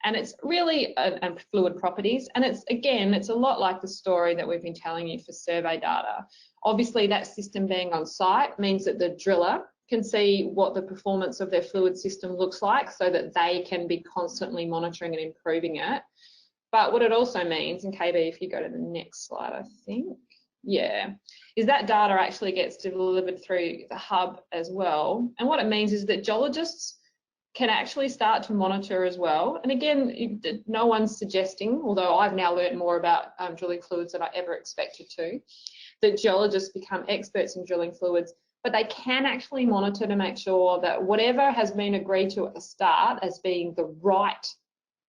And it's really and fluid properties. And it's a lot like the story that we've been telling you for survey data. Obviously, that system being on site means that the driller can see what the performance of their fluid system looks like so that they can be constantly monitoring and improving it. But what it also means, and KB, if you go to the next slide, I think, yeah, is that data actually gets delivered through the hub as well. And what it means is that geologists can actually start to monitor as well. And again, no one's suggesting, although I've now learned more about drilling fluids than I ever expected to, that geologists become experts in drilling fluids, but they can actually monitor to make sure that whatever has been agreed to at the start as being the right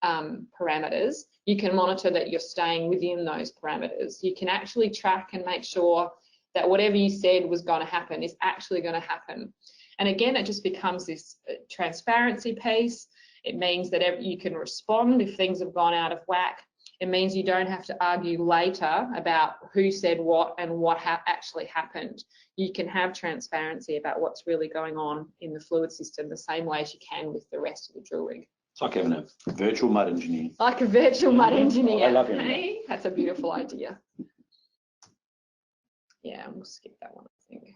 parameters, you can monitor that you're staying within those parameters. You can actually track and make sure that whatever you said was going to happen is actually going to happen. And again, it just becomes this transparency piece. It means that you can respond if things have gone out of whack. It means you don't have to argue later about who said what and what actually happened. You can have transparency about what's really going on in the fluid system the same way as you can with the rest of the drill rig. It's like having a virtual mud engineer. Like a virtual mud engineer. I love him. Hey, that's a beautiful idea. Yeah, we'll skip that one, I think.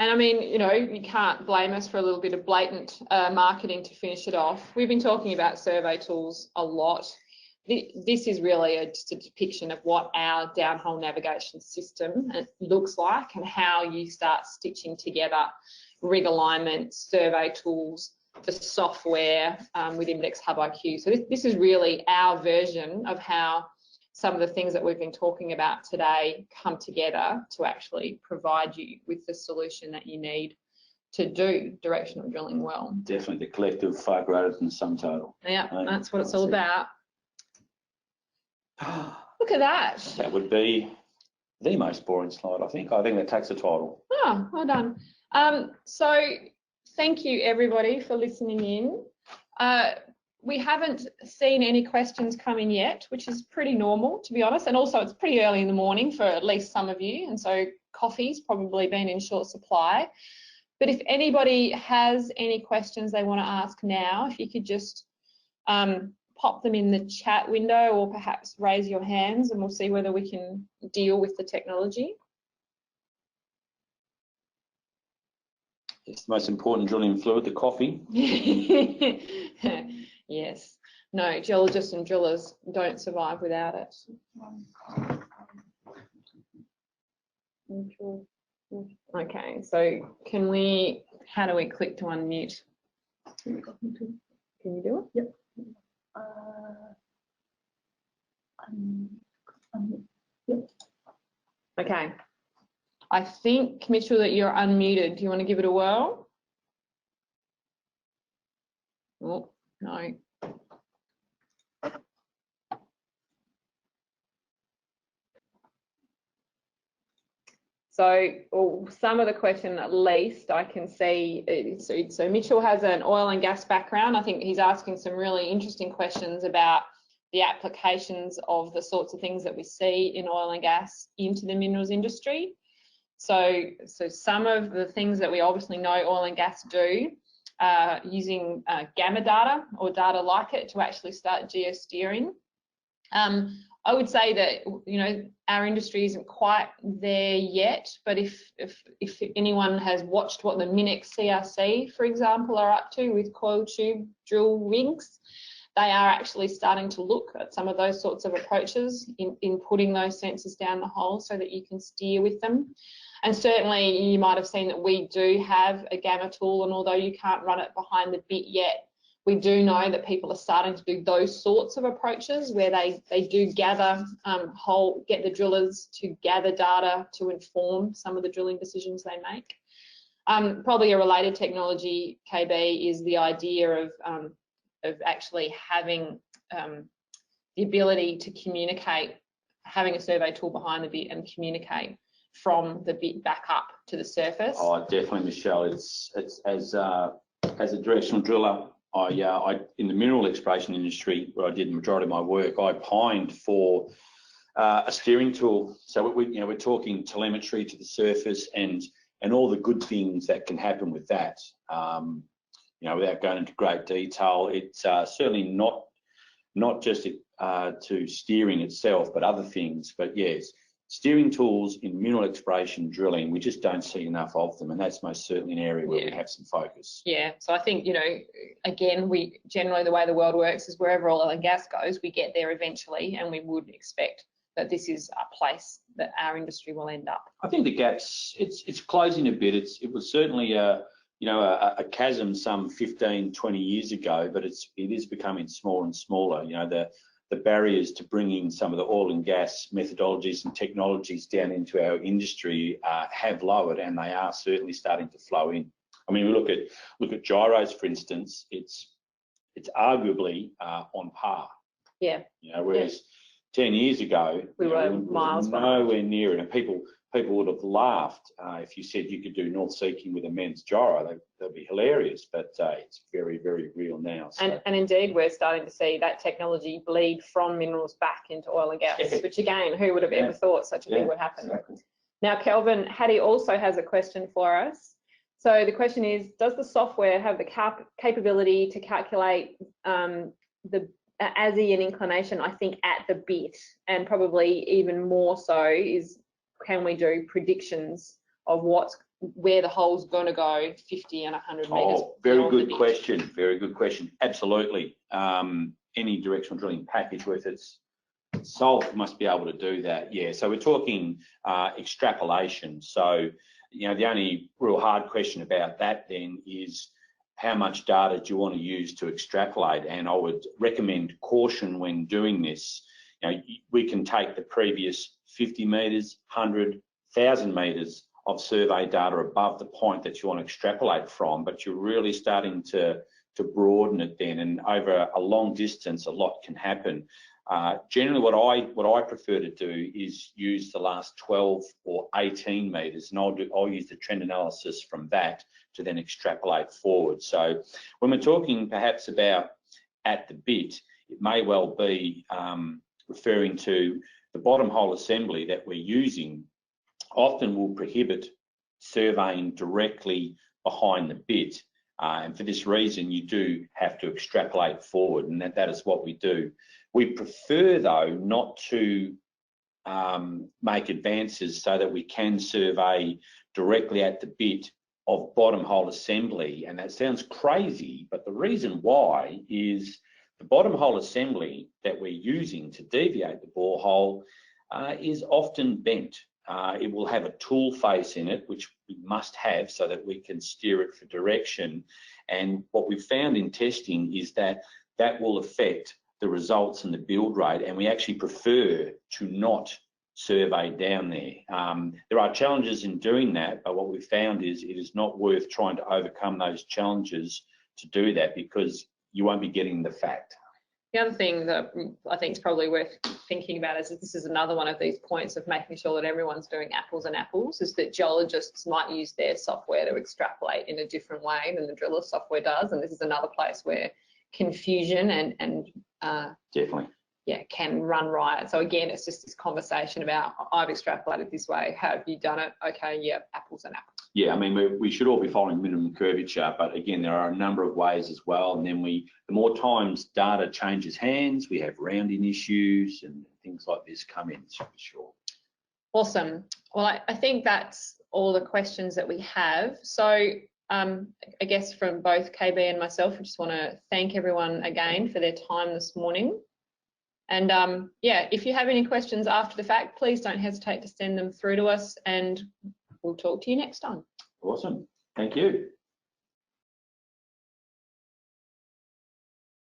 And I mean, you can't blame us for a little bit of blatant marketing to finish it off. We've been talking about survey tools a lot. This is really just a depiction of what our downhole navigation system looks like and how you start stitching together rig alignment, survey tools, the software with IMDEX Hub IQ. So this is really our version of how some of the things that we've been talking about today come together to actually provide you with the solution that you need to do directional drilling well. Definitely the collective far greater than the sum total. Yeah, that's what it's all about. Look at that. That would be the most boring slide, I think. I think that takes the title. Oh, well done. So thank you everybody for listening in. We haven't seen any questions come in yet, which is pretty normal, to be honest. And also it's pretty early in the morning for at least some of you. And so coffee's probably been in short supply. But if anybody has any questions they want to ask now, if you could just pop them in the chat window or perhaps raise your hands and we'll see whether we can deal with the technology. It's the most important drilling fluid, the coffee. Yes. No, geologists and drillers don't survive without it. Okay, so how do we click to unmute? Can you do it? Yep. Yep. Okay. I think, Mitchell, that you're unmuted. Do you want to give it a whirl? Oh, no. So some of the question, at least, I can see, so Mitchell has an oil and gas background. I think he's asking some really interesting questions about the applications of the sorts of things that we see in oil and gas into the minerals industry. So some of the things that we obviously know oil and gas do, using gamma data or data like it to actually start geosteering. I would say that our industry isn't quite there yet, but if anyone has watched what the MinEx CRC, for example, are up to with coil tube drill rigs, they are actually starting to look at some of those sorts of approaches in putting those sensors down the hole so that you can steer with them. And certainly you might have seen that we do have a gamma tool, and although you can't run it behind the bit yet, we do know that people are starting to do those sorts of approaches where they do gather get the drillers to gather data to inform some of the drilling decisions they make. Probably a related technology, KB, is the idea of actually having the ability to communicate, having a survey tool behind the bit and communicate from the bit back up to the surface. Oh, definitely, Michelle. It's as a directional driller, I in the mineral exploration industry where I did the majority of my work, I pined for a steering tool. So we're talking telemetry to the surface and all the good things that can happen with that. Without going into great detail, it's certainly not just to steering itself, but other things. But yes, steering tools in mineral exploration drilling, we just don't see enough of them, and that's most certainly an area where we have some focus. Yeah, so I think, again, we generally, the way the world works is wherever oil and gas goes, we get there eventually, and we would expect that this is a place that our industry will end up. I think the gaps, it's closing a bit. It was certainly a chasm some 15, 20 years ago, but it is becoming smaller and smaller. The barriers to bringing some of the oil and gas methodologies and technologies down into our industry have lowered, and they are certainly starting to flow in. I mean, we look at gyros, for instance. It's arguably on par. Yeah. Whereas 10 years ago, we were miles nowhere near it, and people would have laughed if you said you could do North Seeking with a men's gyro. They'd be hilarious, but it's very, very real now. So. And indeed, we're starting to see that technology bleed from minerals back into oil and gas, which again, who would have ever thought such a thing would happen? Exactly. Now, Kelvin, Hattie also has a question for us. So the question is, does the software have the capability to calculate the ASI and inclination, I think, at the bit, and probably even more so is, can we do predictions of where the hole's going to go 50 and 100 metres? Oh, very good question. Very good question. Absolutely. Any directional drilling package worth its salt must be able to do that. Yeah. So we're talking extrapolation. So, the only real hard question about that then is how much data do you want to use to extrapolate? And I would recommend caution when doing this. We can take the previous 50 metres, 100, 1,000 metres of survey data above the point that you want to extrapolate from, but you're really starting to broaden it then, and over a long distance, a lot can happen. Generally, what I prefer to do is use the last 12 or 18 metres, and I'll use the trend analysis from that to then extrapolate forward. So when we're talking perhaps about at the bit, it may well be referring to the bottom hole assembly that we're using often will prohibit surveying directly behind the bit. And for this reason, you do have to extrapolate forward, and that is what we do. We prefer, though, not to make advances so that we can survey directly at the bit of bottom hole assembly. And that sounds crazy, but the reason why is the bottom hole assembly that we're using to deviate the borehole is often bent. It will have a tool face in it, which we must have so that we can steer it for direction. And what we've found in testing is that will affect the results and the build rate, and we actually prefer to not survey down there. There are challenges in doing that, but what we've found is it is not worth trying to overcome those challenges to do that, because you won't be getting the fact. The other thing that I think is probably worth thinking about is that this is another one of these points of making sure that everyone's doing apples and apples, is that geologists might use their software to extrapolate in a different way than the driller software does. And this is another place where confusion and definitely, can run riot. So again, it's just this conversation about, I've extrapolated this way, have you done it? Okay, yeah, apples and apples. Yeah, I mean, we should all be following minimum curvature, but again, there are a number of ways as well. And then the more times data changes hands, we have rounding issues and things like this come in, for sure. Awesome. Well, I think that's all the questions that we have. So I guess from both KB and myself, I just want to thank everyone again for their time this morning. And if you have any questions after the fact, please don't hesitate to send them through to us, and we'll talk to you next time. Awesome. Thank you.